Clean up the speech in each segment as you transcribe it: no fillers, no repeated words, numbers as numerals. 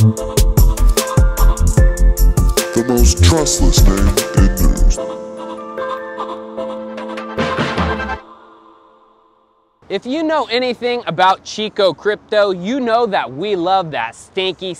The most trustless name in news. If you know anything about Chico crypto, you know that we love that stinky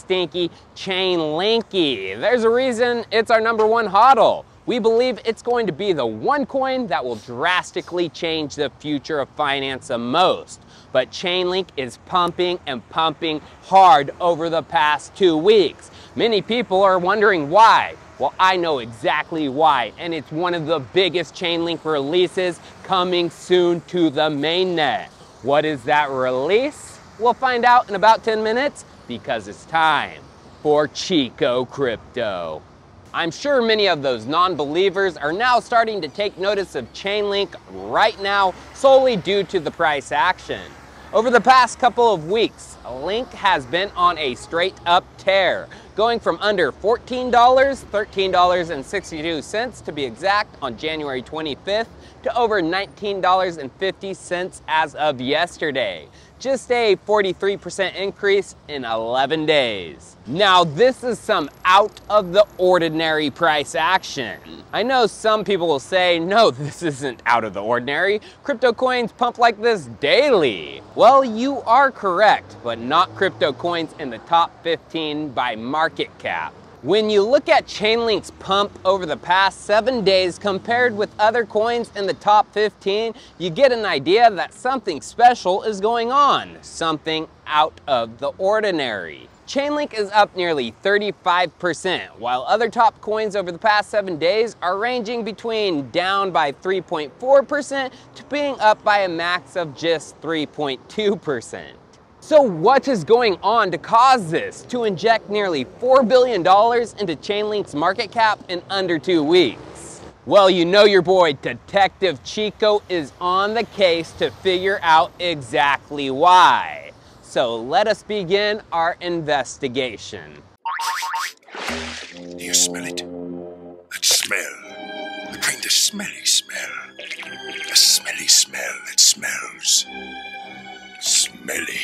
Chainlinky. There's a reason it's our #1 hodl. We believe it's going to be the one coin that will drastically change the future of finance the most. But Chainlink is pumping and pumping hard over the past 2 weeks. Many people are wondering why. Well, I know exactly why, and it's one of the biggest Chainlink releases coming soon to the mainnet. What is that release? We'll find out in about 10 minutes because it's time for Chico Crypto. I'm sure many of those non-believers are now starting to take notice of Chainlink right now solely due to the price action. Over the past couple of weeks, Link has been on a straight up tear, going from under $14, $13.62 to be exact on January 25th, to over $19.50 as of yesterday. Just a 43% increase in 11 days. Now this is some out of the ordinary price action. I know some people will say, no, this isn't out of the ordinary. Crypto coins pump like this daily. Well, you are correct, but not crypto coins in the top 15 by market cap. When you look at Chainlink's pump over the past 7 days compared with other coins in the top 15, you get an idea that something special is going on, something out of the ordinary. Chainlink is up nearly 35%, while other top coins over the past 7 days are ranging between down by 3.4% to being up by a max of just 3.2%. So what is going on to cause this to inject nearly $4 billion into Chainlink's market cap in under 2 weeks? Well, you know your boy Detective Chico is on the case to figure out exactly why. So let us begin our investigation. Do you smell it? That smell. The kind of smelly smell. A smelly smell that smells smelly.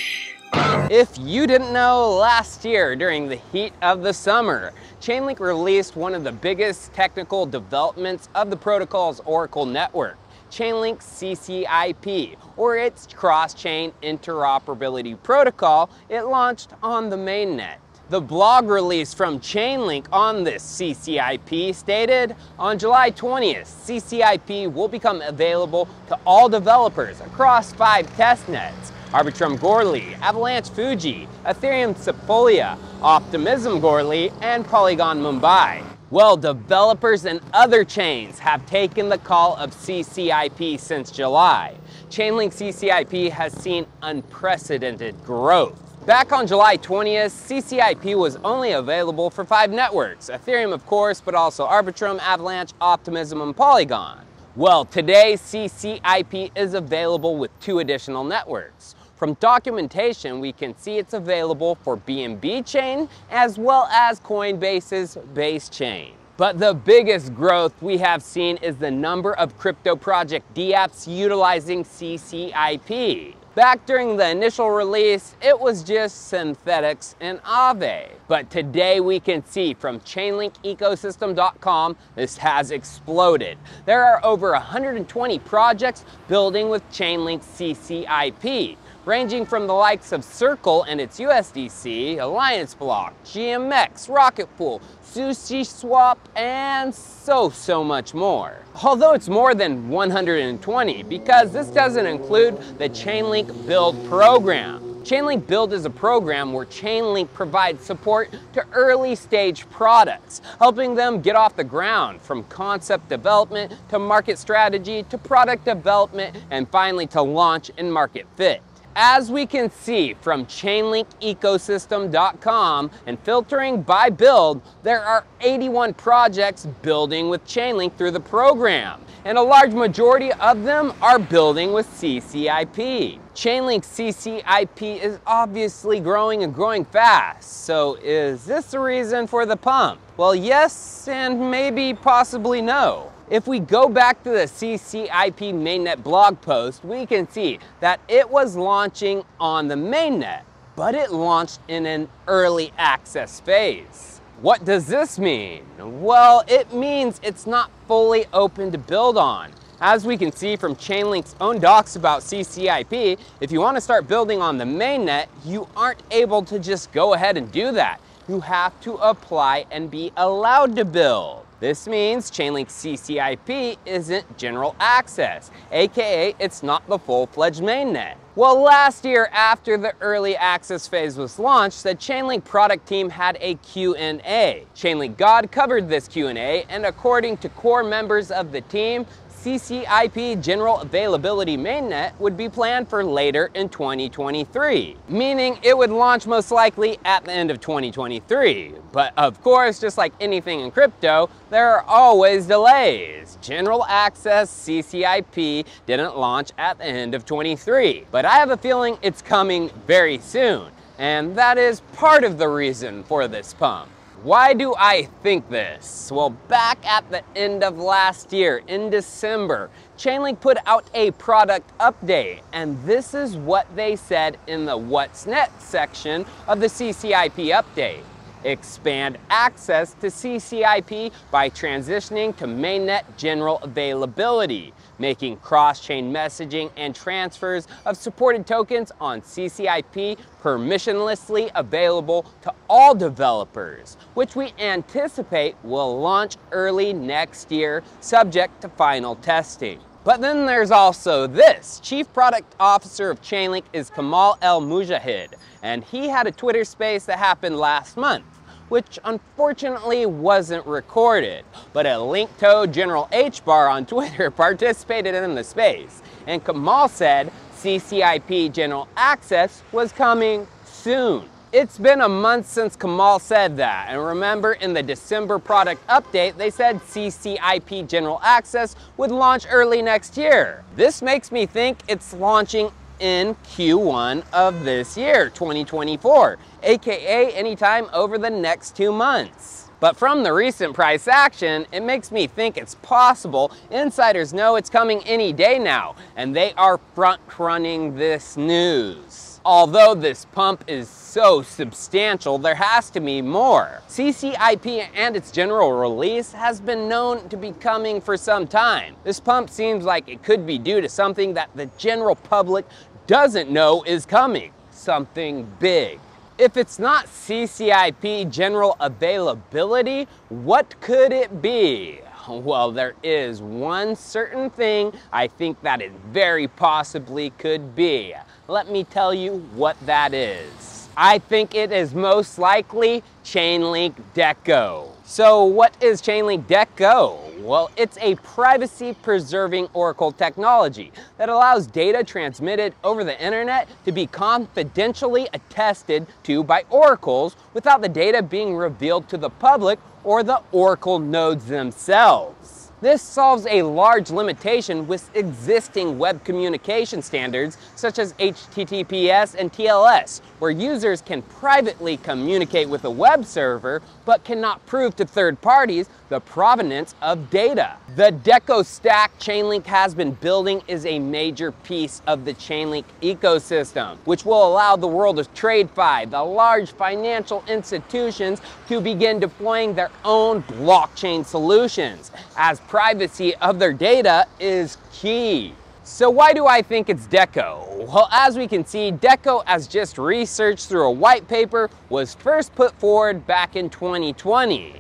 If you didn't know, last year during the heat of the summer, Chainlink released one of the biggest technical developments of the protocol's Oracle network, Chainlink CCIP, or its cross-chain interoperability protocol it launched on the mainnet. The blog release from Chainlink on this CCIP stated, on July 20th, CCIP will become available to all developers across 5 testnets: Arbitrum Goerli, Avalanche Fuji, Ethereum Sepolia, Optimism Goerli, and Polygon Mumbai. Well, developers and other chains have taken the call of CCIP since July. Chainlink CCIP has seen unprecedented growth. Back on July 20th, CCIP was only available for 5 networks, Ethereum of course, but also Arbitrum, Avalanche, Optimism, and Polygon. Well, today CCIP is available with 2 additional networks. From documentation, we can see it's available for BNB chain as well as Coinbase's base chain. But the biggest growth we have seen is the number of crypto project dApps utilizing CCIP. Back during the initial release, it was just Synthetics and Aave. But today we can see from ChainlinkEcosystem.com, this has exploded. There are over 120 projects building with Chainlink CCIP, ranging from the likes of Circle and its USDC, Alliance Block, GMX, Rocket Pool, SushiSwap, and so much more. Although it's more than 120 because this doesn't include the Chainlink Build program. Chainlink Build is a program where Chainlink provides support to early stage products, helping them get off the ground from concept development to market strategy to product development and finally to launch and market fit. As we can see from ChainlinkEcosystem.com and filtering by build, there are 81 projects building with Chainlink through the program, and a large majority of them are building with CCIP. Chainlink CCIP is obviously growing and growing fast, so is this the reason for the pump? Well, yes, and maybe possibly no. If we go back to the CCIP mainnet blog post, we can see that it was launching on the mainnet. but it launched in an early access phase. What does this mean? Well, it means it's not fully open to build on. As we can see from Chainlink's own docs about CCIP, if you want to start building on the mainnet, you aren't able to just go ahead and do that. You have to apply and be allowed to build. This means Chainlink CCIP isn't general access, aka it's not the full-fledged mainnet. Well, last year after the early access phase was launched, the Chainlink product team had a Q&A. Chainlink God covered this Q&A, and according to core members of the team, CCIP General Availability mainnet would be planned for later in 2023, meaning it would launch most likely at the end of 2023. But of course, just like anything in crypto, there are always delays. General access CCIP didn't launch at the end of 23, but I have a feeling it's coming very soon, and that is part of the reason for this pump. Why do I think this? Well, back at the end of last year, in December, Chainlink put out a product update, and this is what they said in the What's Next section of the CCIP update. Expand access to CCIP by transitioning to mainnet general availability, making cross-chain messaging and transfers of supported tokens on CCIP permissionlessly available to all developers, which we anticipate will launch early next year, subject to final testing. But then there's also this. Chief Product Officer of Chainlink is Kamal El Mujahid, and he had a Twitter space that happened last month, which unfortunately wasn't recorded. But a link-toed General H-Bar on Twitter participated in the space, and Kamal said CCIP General Access was coming soon. It's been a month since Kamal said that, and remember in the December product update, they said CCIP General Access would launch early next year. This makes me think it's launching in Q1 of this year, 2024, aka anytime over the next 2 months. But from the recent price action, it makes me think it's possible insiders know it's coming any day now, and they are front-running this news. Although this pump is so substantial, there has to be more. CCIP and its general release has been known to be coming for some time. This pump seems like it could be due to something that the general public doesn't know is coming, something big. If it's not CCIP General Availability, what could it be? Well, there is one certain thing I think that it very possibly could be. Let me tell you what that is. I think it is most likely Chainlink DECO. So what is Chainlink DECO? Well, it's a privacy-preserving Oracle technology that allows data transmitted over the internet to be confidentially attested to by oracles without the data being revealed to the public or the Oracle nodes themselves. This solves a large limitation with existing web communication standards such as HTTPS and TLS, where users can privately communicate with a web server but cannot prove to third parties the provenance of data. The DECO stack Chainlink has been building is a major piece of the Chainlink ecosystem, which will allow the world of TradeFi, the large financial institutions, to begin deploying their own blockchain solutions, as privacy of their data is key. So why do I think it's DECO? Well, as we can see, DECO, as just researched through a white paper, was first put forward back in 2020.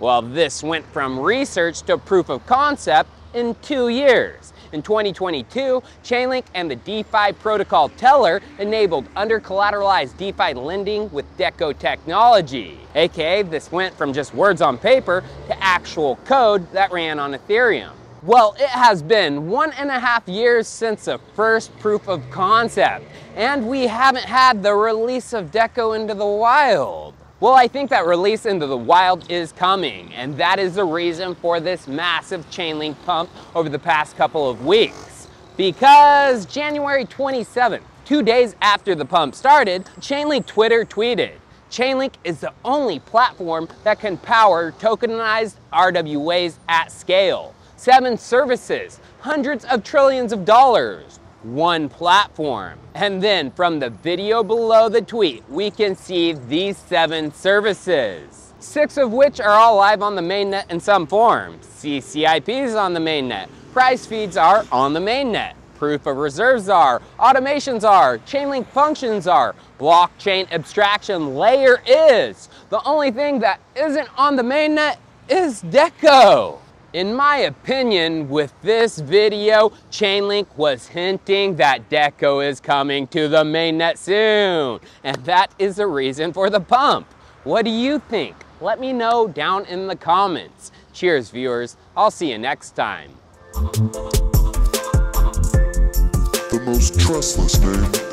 Well, this went from research to proof of concept in 2 years. In 2022, Chainlink and the DeFi protocol Teller enabled under-collateralized DeFi lending with DECO technology. AKA, this went from just words on paper to actual code that ran on Ethereum. Well, it has been 1.5 years since the first proof of concept, and we haven't had the release of DECO into the wild. Well, I think that release into the wild is coming, and that is the reason for this massive Chainlink pump over the past couple of weeks. Because January 27th, 2 days after the pump started, Chainlink Twitter tweeted, "Chainlink is the only platform that can power tokenized RWAs at scale. 7 services, hundreds of trillions of dollars, one platform. And then from the video below the tweet, we can see these 7 services, 6 of which are all live on the mainnet in some form. CCIPs on the mainnet, price feeds are on the mainnet, proof of reserves are, automations are, Chainlink functions are, blockchain abstraction layer is. The only thing that isn't on the mainnet is DECO. In my opinion, with this video, Chainlink was hinting that DECO is coming to the mainnet soon. And that is the reason for the pump. What do you think? Let me know down in the comments. Cheers, viewers. I'll see you next time. The most trustless name